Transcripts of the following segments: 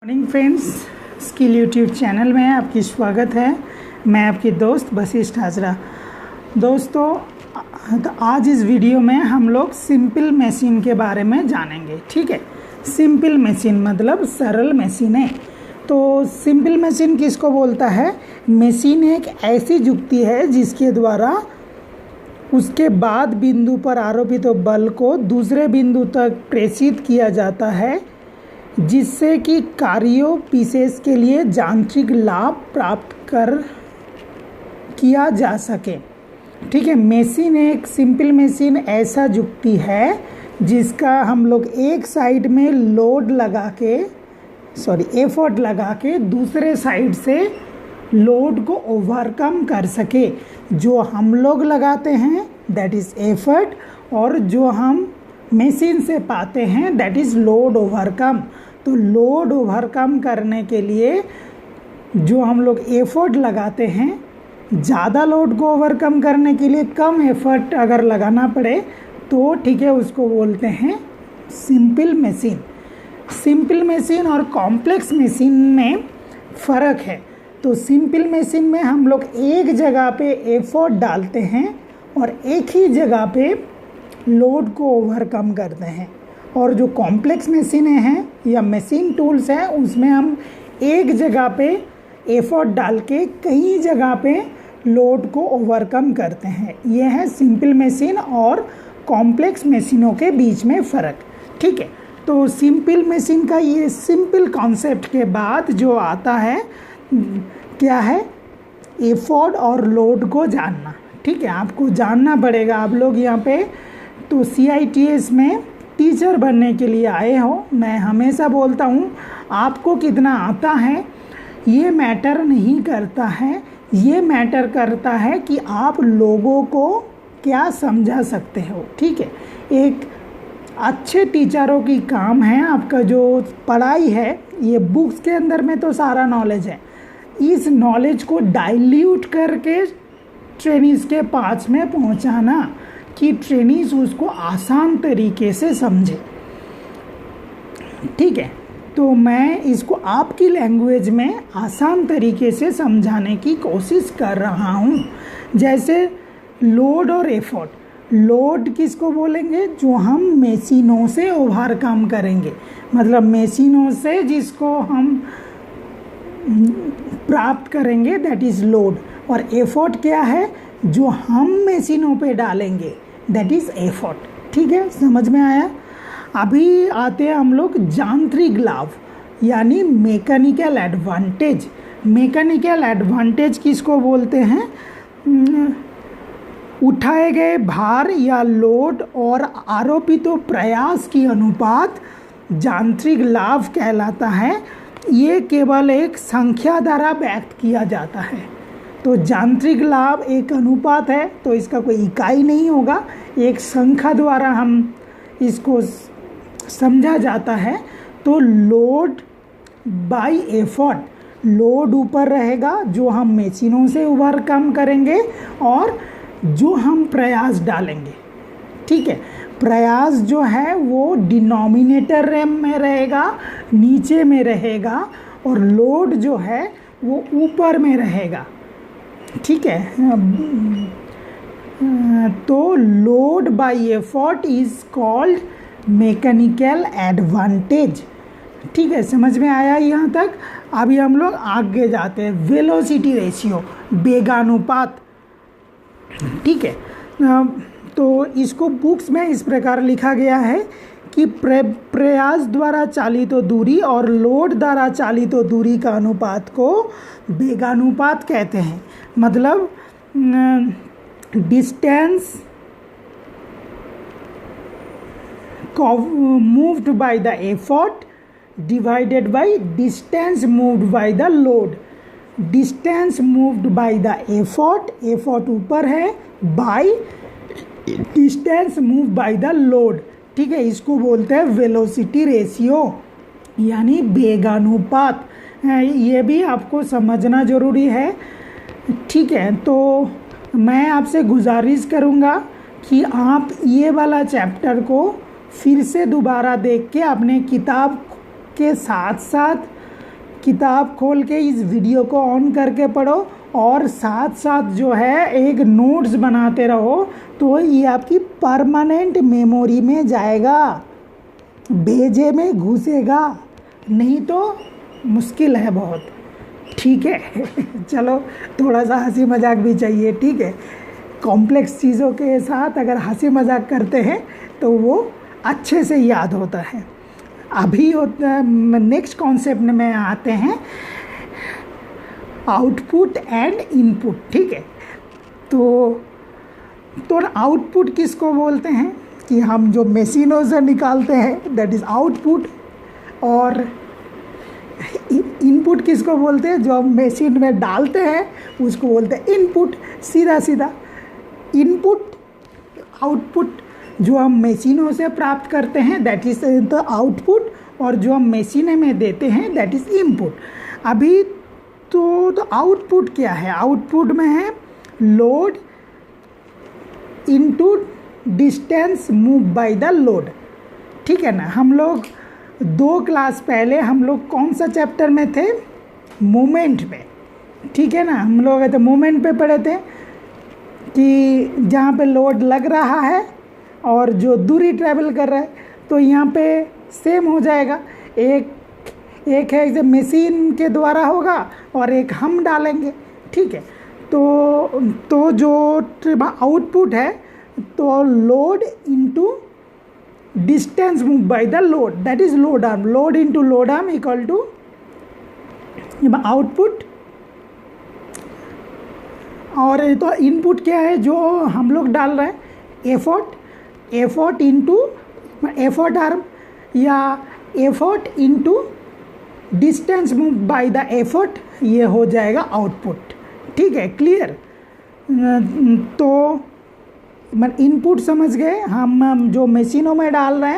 Morning friends, skill YouTube channel में आपकी स्वागत है। मैं आपकी दोस्त वशिष्ठ हाजरा। दोस्तों, तो आज इस वीडियो में हम लोग सिंपल मशीन के बारे में जानेंगे। ठीक है, सिंपल मशीन मतलब सरल मशीनें। तो सिंपल मशीन किसको बोलता है? मशीन एक ऐसी युक्ति है जिसके द्वारा उसके बाद बिंदु पर आरोपित बल को दूसरे बिंदु तक प्रेषित किया जाता है, जिससे कि कार्यों विशेष के लिए यांत्रिक लाभ प्राप्त किया जा सके। ठीक है, मशीन एक सिंपल मशीन ऐसा युक्ति है जिसका हम लोग एक साइड में लोड लगा के एफर्ट लगा के दूसरे साइड से लोड को ओवरकम कर सके। जो हम लोग लगाते हैं दैट इज़ एफर्ट, और जो हम मशीन से पाते हैं दैट इज़ लोड ओवरकम। तो लोड ओवरकम करने के लिए जो हम लोग एफर्ट लगाते हैं, ज़्यादा लोड को ओवरकम करने के लिए कम एफर्ट अगर लगाना पड़े तो ठीक है, उसको बोलते हैं सिंपल मशीन। सिंपल मशीन और कॉम्प्लेक्स मशीन में फ़र्क है। तो सिंपल मशीन में हम लोग एक जगह पे एफर्ट डालते हैं और एक ही जगह पे लोड को ओवरकम करते हैं, और जो कॉम्प्लेक्स मशीनें हैं या मशीन टूल्स हैं उसमें हम एक जगह पे एफर्ट डाल के कई जगह पे लोड को ओवरकम करते हैं। यह है सिंपल मशीन और कॉम्प्लेक्स मशीनों के बीच में फ़र्क। ठीक है, तो सिंपल मशीन का ये सिंपल कॉन्सेप्ट के बाद जो आता है क्या है? एफर्ट और लोड को जानना। ठीक है, आपको जानना पड़ेगा। आप लोग यहाँ पे तो CITS में टीचर बनने के लिए आए हो। मैं हमेशा बोलता हूँ आपको कितना आता है ये मैटर नहीं करता है, ये मैटर करता है कि आप लोगों को क्या समझा सकते हो। ठीक है, एक अच्छे टीचरों की काम है, आपका जो पढ़ाई है ये बुक्स के अंदर में तो सारा नॉलेज है, इस नॉलेज को डाइल्यूट करके ट्रेनीज़ के पास में पहुंचाना कि ट्रेनीज़ उसको आसान तरीके से समझे। ठीक है, तो मैं इसको आपकी लैंग्वेज में आसान तरीके से समझाने की कोशिश कर रहा हूँ। जैसे लोड और एफर्ट। लोड किसको बोलेंगे? जो हम मशीनों से ओवरकम करेंगे, मतलब मशीनों से जिसको हम प्राप्त करेंगे दैट इज़ लोड। और एफर्ट क्या है? जो हम मशीनों पे डालेंगे दैट इज़ एफर्ट। ठीक है, समझ में आया? अभी आते हैं हम लोग यांत्रिक लाभ यानी मैकेनिकल एडवांटेज। मैकेनिकल एडवांटेज किसको बोलते हैं? उठाए गए भार या लोड और आरोपित प्रयास की अनुपात यांत्रिक लाभ कहलाता है। ये केवल एक संख्या द्वारा व्यक्त किया जाता है। तो यांत्रिक लाभ एक अनुपात है, तो इसका कोई इकाई नहीं होगा, एक संख्या द्वारा हम इसको समझा जाता है। तो लोड बाय एफर्ट, लोड ऊपर रहेगा जो हम मशीनों से ओवरकम करेंगे और जो हम प्रयास डालेंगे। ठीक है, प्रयास जो है वो डिनोमिनेटर में रहेगा, नीचे में रहेगा, और लोड जो है वो ऊपर में रहेगा। ठीक है, तो load bye effort is called mechanical advantage. ठीक है, समझ में आया यहाँ तक? अभी हम लोग आगे जाते हैं। वेलोसिटी रेशियो, वेगानुपात। ठीक है, तो इसको बुक्स में इस प्रकार लिखा गया है कि प्रयास द्वारा चालित दूरी और लोड द्वारा चालित दूरी का अनुपात को वेगानुपात कहते हैं। मतलब distance moved by the effort divided by distance moved by the load. Distance moved by the effort, effort ऊपर है, by distance move by the load. ठीक है, इसको बोलते हैं वेलोसिटी रेशियो यानी वेगानुपात। ये भी आपको समझना ज़रूरी है। ठीक है, तो मैं आपसे गुजारिश करूँगा कि आप ये वाला चैप्टर को फिर से दोबारा देख के अपने किताब के साथ साथ किताब खोल के इस वीडियो को ऑन करके पढ़ो और साथ साथ जो है एक नोट्स बनाते रहो, तो ये आपकी परमानेंट मेमोरी में जाएगा, भेजे में घुसेगा, नहीं तो मुश्किल है बहुत। ठीक है चलो, थोड़ा सा हंसी मजाक भी चाहिए, ठीक है। कॉम्प्लेक्स चीज़ों के साथ अगर हंसी मजाक करते हैं तो वो अच्छे से याद होता है। अभी नेक्स्ट कॉन्सेप्ट में आते हैं, आउटपुट एंड इनपुट। ठीक है, तो आउटपुट किसको बोलते हैं कि हम जो मशीनों से निकालते हैं, दैट इज़ आउटपुट। और इनपुट किसको बोलते हैं, जो हम मशीन में डालते हैं उसको बोलते हैं इनपुट। सीधा सीधा इनपुट, आउटपुट जो हम मशीनों से प्राप्त करते हैं दैट इज़ द आउटपुट, और जो हम मशीन में देते हैं दैट इज़ इनपुट। अभी तो आउटपुट क्या है, आउटपुट में है load into distance move by the load. ठीक है ना, हम लोग 2 क्लास पहले हम लोग कौन सा चैप्टर में थे, मोमेंट में। ठीक है ना, हम लोग तो मोमेंट पे पढ़े थे कि जहाँ पे लोड लग रहा है और जो दूरी ट्रैवल कर रहा है, तो यहाँ पे सेम हो जाएगा। एक है जब मशीन के द्वारा होगा और एक हम डालेंगे। ठीक है, तो जो आउटपुट है तो load into distance move by the load, that is load arm. Load into load arm equal to output. और तो इनपुट क्या है जो हम लोग डाल रहे हैं, एफर्ट इनटू एफर्ट आर्म या effort into distance move by the effort, ये हो जाएगा आउटपुट। ठीक है, क्लियर। तो इनपुट समझ गए, हम जो मशीनों में डाल रहे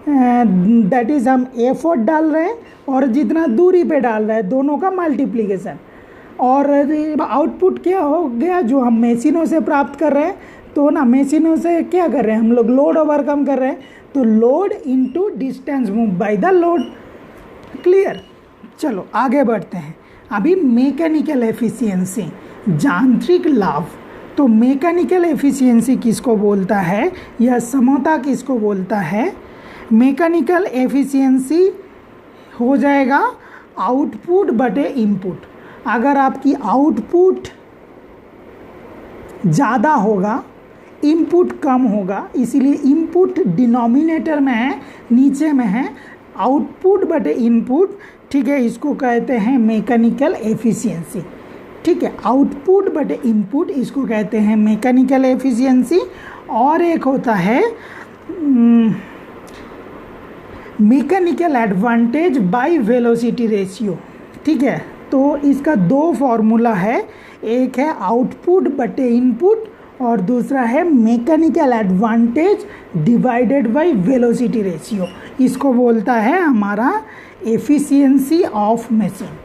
हैं दैट इज़ हम एफर्ट डाल रहे हैं और जितना दूरी पे डाल रहे हैं दोनों का मल्टीप्लिकेशन। और आउटपुट क्या हो गया, जो हम मशीनों से प्राप्त कर रहे हैं, तो ना मशीनों से क्या कर रहे हैं हम लोग, लोड ओवरकम कर रहे हैं, तो load into distance move by the load. Clear. चलो आगे बढ़ते हैं। अभी मैकेनिकल एफिशिएंसी, यांत्रिक लाभ। तो मैकेनिकल एफिशिएंसी किसको बोलता है या समता किसको बोलता है, मैकेनिकल एफिशिएंसी हो जाएगा आउटपुट बटे इनपुट। अगर आपकी आउटपुट ज़्यादा होगा, इनपुट कम होगा, इसीलिए इनपुट डिनोमिनेटर में है, नीचे में है, आउटपुट बटे इनपुट। ठीक है, इसको कहते हैं मैकेनिकल एफिशिएंसी। ठीक है, आउटपुट बटे इनपुट इसको कहते हैं मैकेनिकल एफिशिएंसी। और एक होता है mechanical advantage by velocity ratio. ठीक है, तो इसका 2 फॉर्मूला है, एक है आउटपुट बटे इनपुट और दूसरा है mechanical advantage divided by velocity ratio. इसको बोलता है हमारा एफिशिएंसी ऑफ मशीन।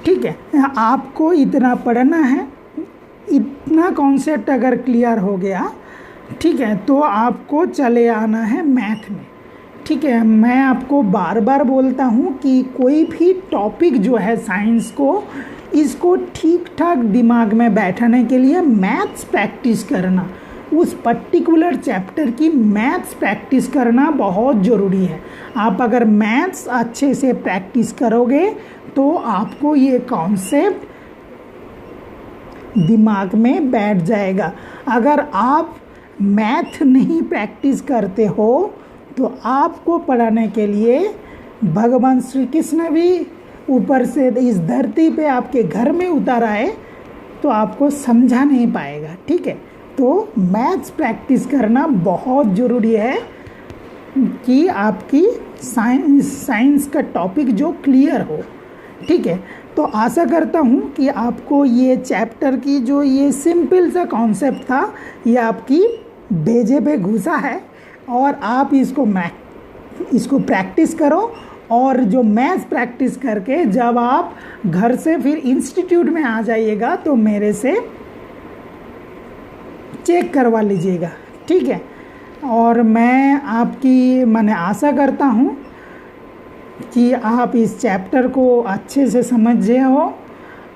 ठीक है, आपको इतना पढ़ना है, इतना कॉन्सेप्ट अगर क्लियर हो गया, ठीक है, तो आपको चले आना है मैथ में। ठीक है, मैं आपको बार बार बोलता हूँ कि कोई भी टॉपिक जो है साइंस को, इसको ठीक ठाक दिमाग में बैठाने के लिए मैथ्स प्रैक्टिस करना, उस पर्टिकुलर चैप्टर की मैथ्स प्रैक्टिस करना बहुत ज़रूरी है। आप अगर मैथ्स अच्छे से प्रैक्टिस करोगे तो आपको ये कॉन्सेप्ट दिमाग में बैठ जाएगा। अगर आप मैथ नहीं प्रैक्टिस करते हो तो आपको पढ़ाने के लिए भगवान श्री कृष्ण भी ऊपर से इस धरती पे आपके घर में उतर आए तो आपको समझा नहीं पाएगा। ठीक है, तो मैथ्स प्रैक्टिस करना बहुत ज़रूरी है कि आपकी साइंस का टॉपिक जो क्लियर हो। ठीक है, तो आशा करता हूँ कि आपको ये चैप्टर की जो ये सिंपल सा कॉन्सेप्ट था ये आपकी भेजे पे घुसा है और आप इसको प्रैक्टिस करो। और जो मैथ्स प्रैक्टिस करके जब आप घर से फिर इंस्टीट्यूट में आ जाइएगा तो मेरे से चेक करवा लीजिएगा। ठीक है, और मैं आपकी आशा करता हूँ कि आप इस चैप्टर को अच्छे से समझे हो।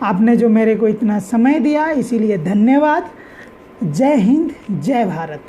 आपने जो मेरे को इतना समय दिया इसीलिए धन्यवाद। जय हिंद, जय भारत।